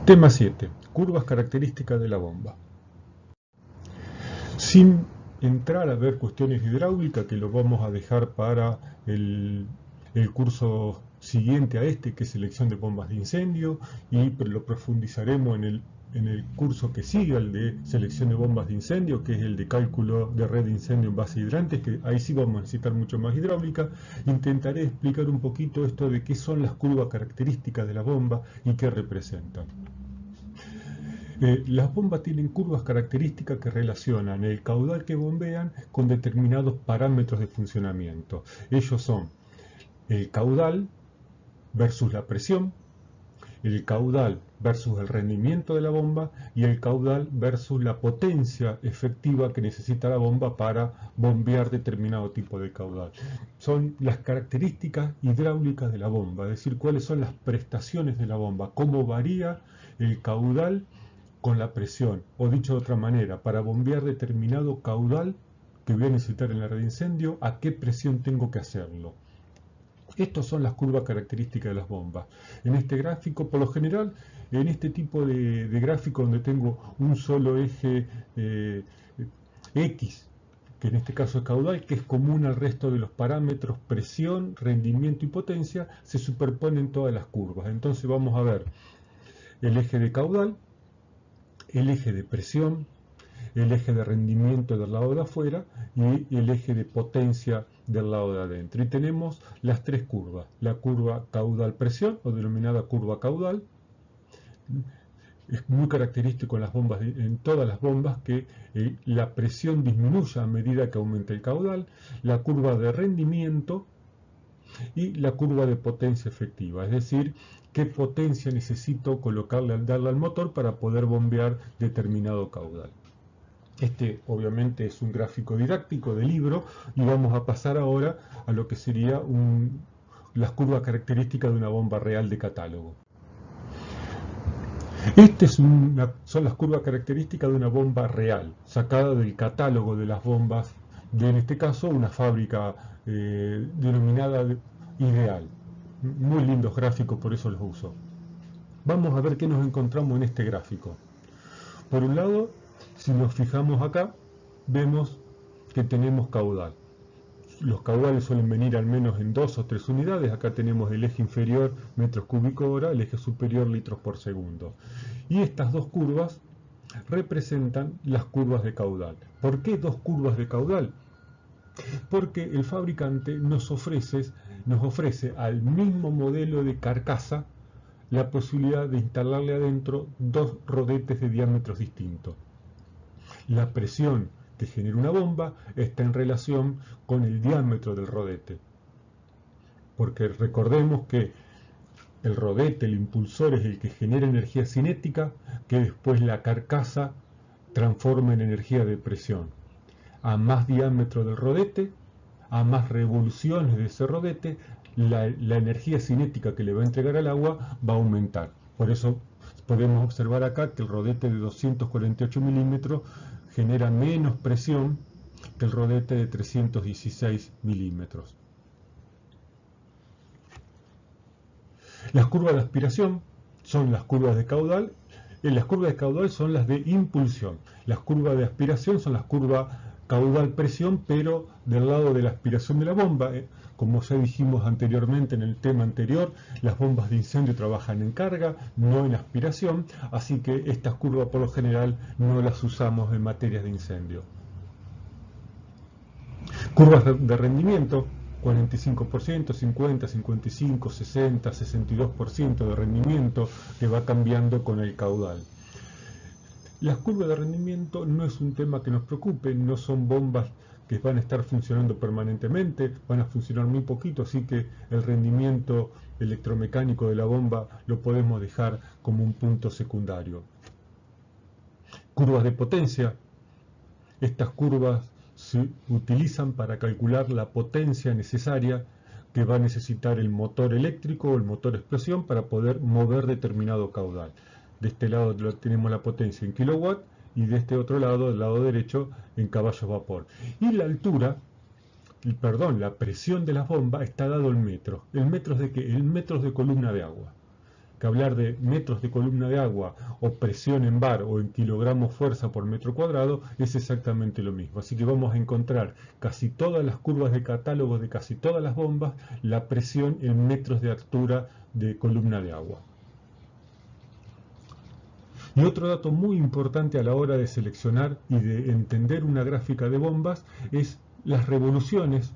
Tema 7. Curvas características de la bomba. Sin entrar a ver cuestiones hidráulicas, que lo vamos a dejar para el curso siguiente a este, que es selección de bombas de incendio, y lo profundizaremos en el curso que sigue, el de selección de bombas de incendio, que es el de cálculo de red de incendio en base a hidrantes, que ahí sí vamos a necesitar mucho más hidráulica. Intentaré explicar un poquito esto de qué son las curvas características de la bomba y qué representan. Las bombas tienen curvas características que relacionan el caudal que bombean con determinados parámetros de funcionamiento. Ellos son el caudal versus la presión, el caudal versus el rendimiento de la bomba y el caudal versus la potencia efectiva que necesita la bomba para bombear determinado tipo de caudal. Son las características hidráulicas de la bomba, es decir, cuáles son las prestaciones de la bomba, cómo varía el caudal con la presión, o dicho de otra manera, para bombear determinado caudal que voy a necesitar en la red de incendio, a qué presión tengo que hacerlo. Estas son las curvas características de las bombas. En este gráfico, por lo general, en este tipo de gráfico donde tengo un solo eje X, que en este caso es caudal, que es común al resto de los parámetros, presión, rendimiento y potencia, se superponen todas las curvas. Entonces vamos a ver el eje de caudal, el eje de presión, el eje de rendimiento del lado de afuera y el eje de potencia del lado de adentro. Y tenemos las tres curvas, la curva caudal-presión o denominada curva caudal. Es muy característico en las bombas, en todas las bombas, que la presión disminuya a medida que aumenta el caudal, la curva de rendimiento y la curva de potencia efectiva, es decir, qué potencia necesito darle al motor para poder bombear determinado caudal. Este obviamente es un gráfico didáctico de libro y vamos a pasar ahora a lo que sería las curvas características de una bomba real de catálogo. Son las curvas características de una bomba real, sacada del catálogo de las bombas de, en este caso, una fábrica denominada Ideal. Muy lindos gráficos, por eso los uso. Vamos a ver qué nos encontramos en este gráfico. Por un lado, si nos fijamos acá, vemos que tenemos caudal. Los caudales suelen venir al menos en 2 o 3 unidades. Acá tenemos el eje inferior metros cúbicos hora, el eje superior litros por segundo. Y estas dos curvas representan las curvas de caudal. ¿Por qué dos curvas de caudal? Porque el fabricante nos ofrece al mismo modelo de carcasa la posibilidad de instalarle adentro dos rodetes de diámetros distintos. La presión que genera una bomba está en relación con el diámetro del rodete. Porque recordemos que el rodete, el impulsor, es el que genera energía cinética que después la carcasa transforma en energía de presión. A más diámetro del rodete, a más revoluciones de ese rodete, la energía cinética que le va a entregar al agua va a aumentar. Por eso podemos observar acá que el rodete de 248 milímetros genera menos presión que el rodete de 316 milímetros. Las curvas de aspiración son las curvas de caudal. Las curvas de caudal son las de impulsión. Las curvas de aspiración son las curvas caudal-presión, pero del lado de la aspiración de la bomba. Como ya dijimos anteriormente en el tema anterior, las bombas de incendio trabajan en carga, no en aspiración, así que estas curvas por lo general no las usamos en materias de incendio. Curvas de rendimiento: 45%, 50%, 55%, 60%, 62% de rendimiento, que va cambiando con el caudal. Las curvas de rendimiento no es un tema que nos preocupe, no son bombas que van a estar funcionando permanentemente, van a funcionar muy poquito, así que el rendimiento electromecánico de la bomba lo podemos dejar como un punto secundario. Curvas de potencia: estas curvas se utilizan para calcular la potencia necesaria que va a necesitar el motor eléctrico o el motor explosión para poder mover determinado caudal. De este lado tenemos la potencia en kilowatt y de este otro lado, del lado derecho, en caballos vapor. Y la altura, la presión de las bombas está dado en metros. ¿El metros de qué? En metros de columna de agua. que hablar de metros de columna de agua o presión en bar o en kilogramos fuerza por metro cuadrado, es exactamente lo mismo. Así que vamos a encontrar casi todas las curvas de catálogo de casi todas las bombas, la presión en metros de altura de columna de agua. Y otro dato muy importante a la hora de seleccionar y de entender una gráfica de bombas es las revoluciones,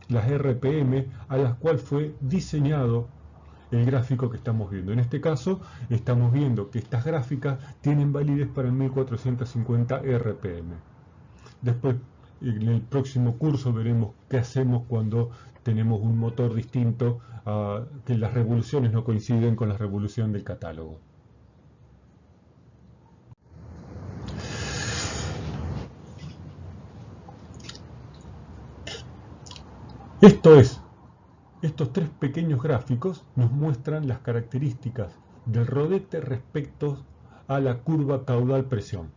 las RPM, a las cuales fue diseñado el gráfico que estamos viendo. En este caso, estamos viendo que estas gráficas tienen validez para el 1450 RPM. Después, en el próximo curso veremos qué hacemos cuando tenemos un motor distinto, que las revoluciones no coinciden con la revolución del catálogo. Estos tres pequeños gráficos nos muestran las características del rodete respecto a la curva caudal-presión.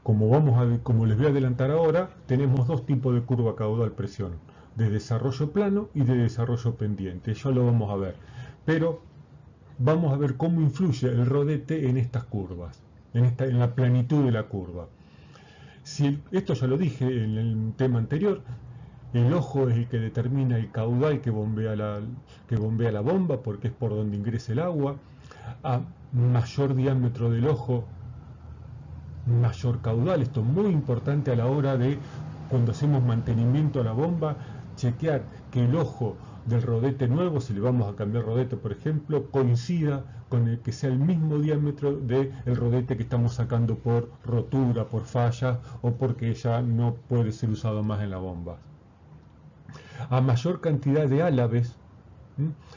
Como les voy a adelantar ahora, tenemos dos tipos de curva caudal-presión, de desarrollo plano y de desarrollo pendiente. Ya lo vamos a ver, pero vamos a ver cómo influye el rodete en estas curvas, en la planitud de la curva. Esto ya lo dije en el tema anterior. El ojo es el que determina el caudal que bombea la bomba, porque es por donde ingresa el agua. A mayor diámetro del ojo, mayor caudal. Esto es muy importante a la hora de, cuando hacemos mantenimiento a la bomba, chequear que el ojo del rodete nuevo, si le vamos a cambiar rodete por ejemplo, coincida con el que sea el mismo diámetro del rodete que estamos sacando por rotura, por falla o porque ya no puede ser usado más en la bomba. A mayor cantidad de álabes,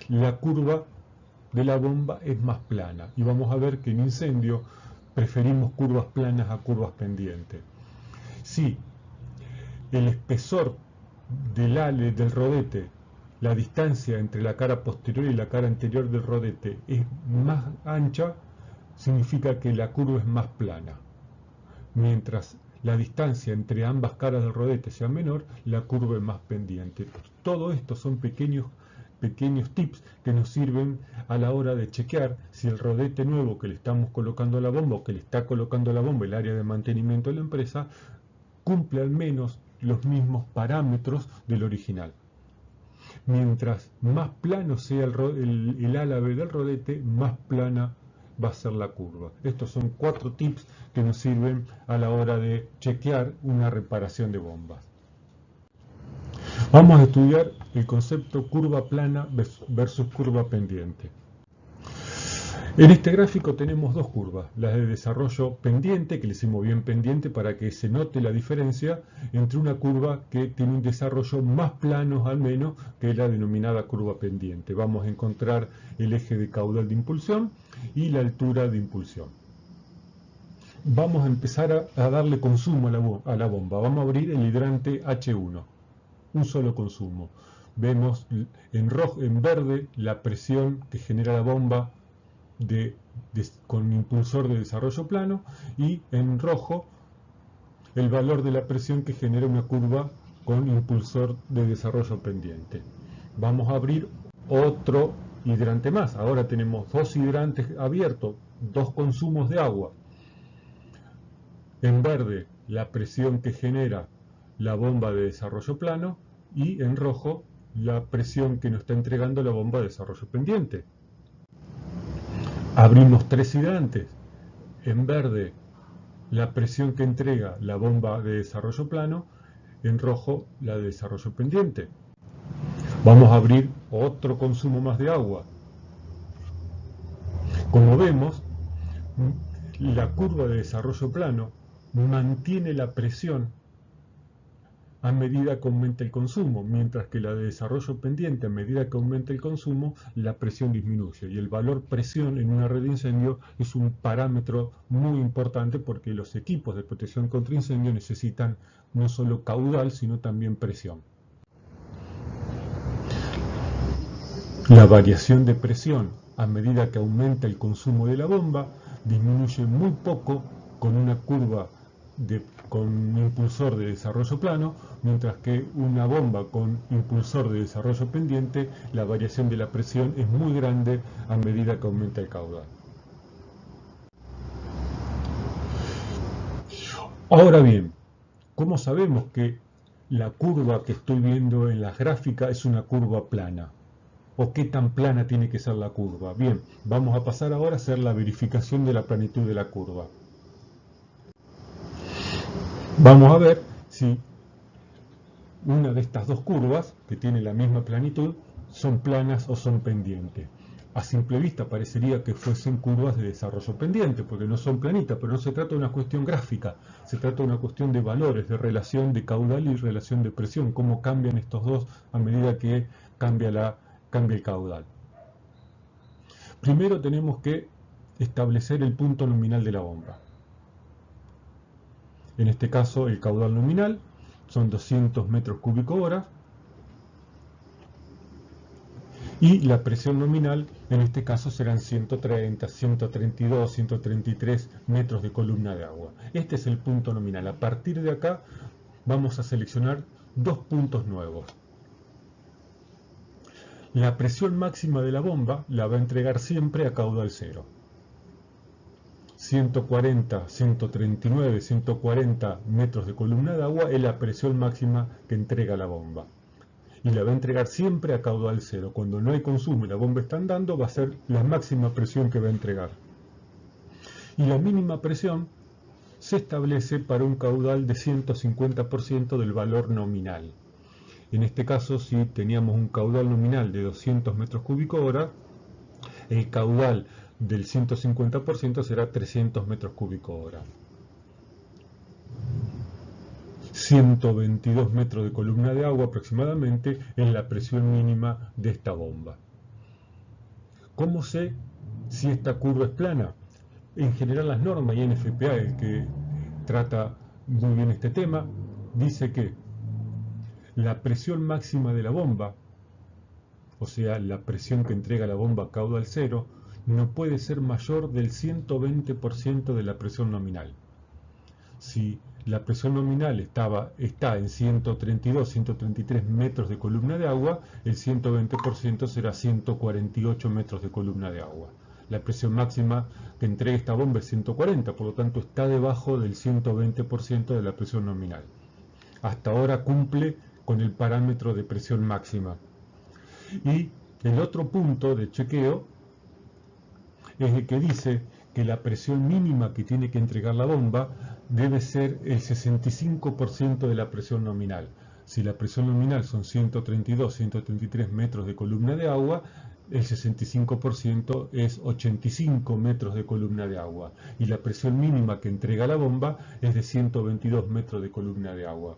la curva de la bomba es más plana. Y vamos a ver que en incendio preferimos curvas planas a curvas pendientes. Si el espesor del rodete, la distancia entre la cara posterior y la cara anterior del rodete es más ancha, significa que la curva es más plana. Mientras la distancia entre ambas caras del rodete sea menor, la curva es más pendiente. Todo esto son pequeños tips que nos sirven a la hora de chequear si el rodete nuevo que le estamos colocando a la bomba o que le está colocando a la bomba el área de mantenimiento de la empresa cumple al menos los mismos parámetros del original. Mientras más plano sea el álabe del rodete, más plana va a ser la curva. Estos son 4 tips que nos sirven a la hora de chequear una reparación de bombas. Vamos a estudiar el concepto curva plana versus curva pendiente. En este gráfico tenemos dos curvas, la de desarrollo pendiente, que le hicimos bien pendiente para que se note la diferencia entre una curva que tiene un desarrollo más plano al menos que la denominada curva pendiente. Vamos a encontrar el eje de caudal de impulsión y la altura de impulsión. Vamos a empezar a darle consumo a la bomba. Vamos a abrir el hidrante H1, un solo consumo. Vemos en verde la presión que genera la bomba con impulsor de desarrollo plano y en rojo el valor de la presión que genera una curva con impulsor de desarrollo pendiente. Vamos a abrir otro hidrante más. Ahora tenemos dos hidrantes abiertos, dos consumos de agua. En verde la presión que genera la bomba de desarrollo plano y en rojo la presión que nos está entregando la bomba de desarrollo pendiente. Abrimos tres hidrantes. En verde la presión que entrega la bomba de desarrollo plano, en rojo la de desarrollo pendiente. Vamos a abrir otro consumo más de agua. Como vemos, la curva de desarrollo plano mantiene la presión a medida que aumenta el consumo, mientras que la de desarrollo pendiente, a medida que aumenta el consumo, la presión disminuye. Y el valor presión en una red de incendio es un parámetro muy importante porque los equipos de protección contra incendio necesitan no solo caudal, sino también presión. La variación de presión a medida que aumenta el consumo de la bomba disminuye muy poco con una curva con impulsor de desarrollo plano, mientras que una bomba con impulsor de desarrollo pendiente, la variación de la presión es muy grande a medida que aumenta el caudal. Ahora bien, ¿cómo sabemos que la curva que estoy viendo en la gráfica es una curva plana? ¿O qué tan plana tiene que ser la curva? Bien, vamos a pasar ahora a hacer la verificación de la planitud de la curva. Vamos a ver si una de estas dos curvas, que tiene la misma planitud, son planas o son pendientes. A simple vista parecería que fuesen curvas de desarrollo pendiente, porque no son planitas, pero no se trata de una cuestión gráfica, se trata de una cuestión de valores, de relación de caudal y relación de presión, cómo cambian estos dos a medida que cambia el caudal. Primero tenemos que establecer el punto nominal de la bomba. En este caso el caudal nominal son 200 metros cúbicos hora y la presión nominal en este caso serán 130, 132, 133 metros de columna de agua. Este es el punto nominal. A partir de acá vamos a seleccionar dos puntos nuevos. La presión máxima de la bomba la va a entregar siempre a caudal cero. 140, 139, 140 metros de columna de agua es la presión máxima que entrega la bomba. Y la va a entregar siempre a caudal cero. Cuando no hay consumo y la bomba está andando, va a ser la máxima presión que va a entregar. Y la mínima presión se establece para un caudal de 150% del valor nominal. En este caso, si teníamos un caudal nominal de 200 metros cúbicos hora, el caudal del 150% será 300 metros cúbicos hora. 122 metros de columna de agua aproximadamente es la presión mínima de esta bomba. ¿Cómo sé si esta curva es plana? En general las normas y NFPA, el que trata muy bien este tema, dice que la presión máxima de la bomba, o sea, la presión que entrega la bomba a caudal cero, no puede ser mayor del 120% de la presión nominal. Si la presión nominal está en 132, 133 metros de columna de agua, el 120% será 148 metros de columna de agua. La presión máxima que entrega esta bomba es 140, por lo tanto está debajo del 120% de la presión nominal. Hasta ahora cumple con el parámetro de presión máxima. Y el otro punto de chequeo es el que dice que la presión mínima que tiene que entregar la bomba debe ser el 65% de la presión nominal. Si la presión nominal son 132, 133 metros de columna de agua, el 65% es 85 metros de columna de agua. Y la presión mínima que entrega la bomba es de 122 metros de columna de agua.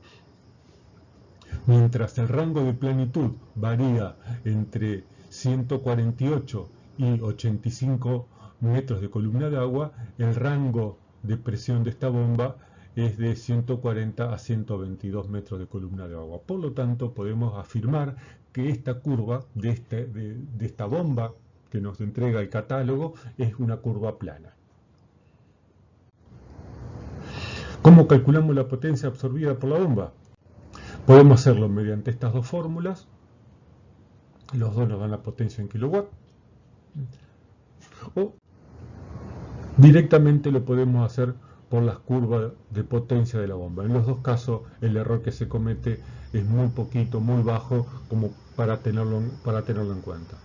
Mientras el rango de planitud varía entre 148 y 85 metros de columna de agua, el rango de presión de esta bomba es de 140 a 122 metros de columna de agua. Por lo tanto, podemos afirmar que esta curva de esta bomba que nos entrega el catálogo es una curva plana. ¿Cómo calculamos la potencia absorbida por la bomba? Podemos hacerlo mediante estas dos fórmulas. Los dos nos dan la potencia en kilowatt. O directamente lo podemos hacer por las curvas de potencia de la bomba. En los dos casos el error que se comete es muy poquito, muy bajo, como para tenerlo en cuenta.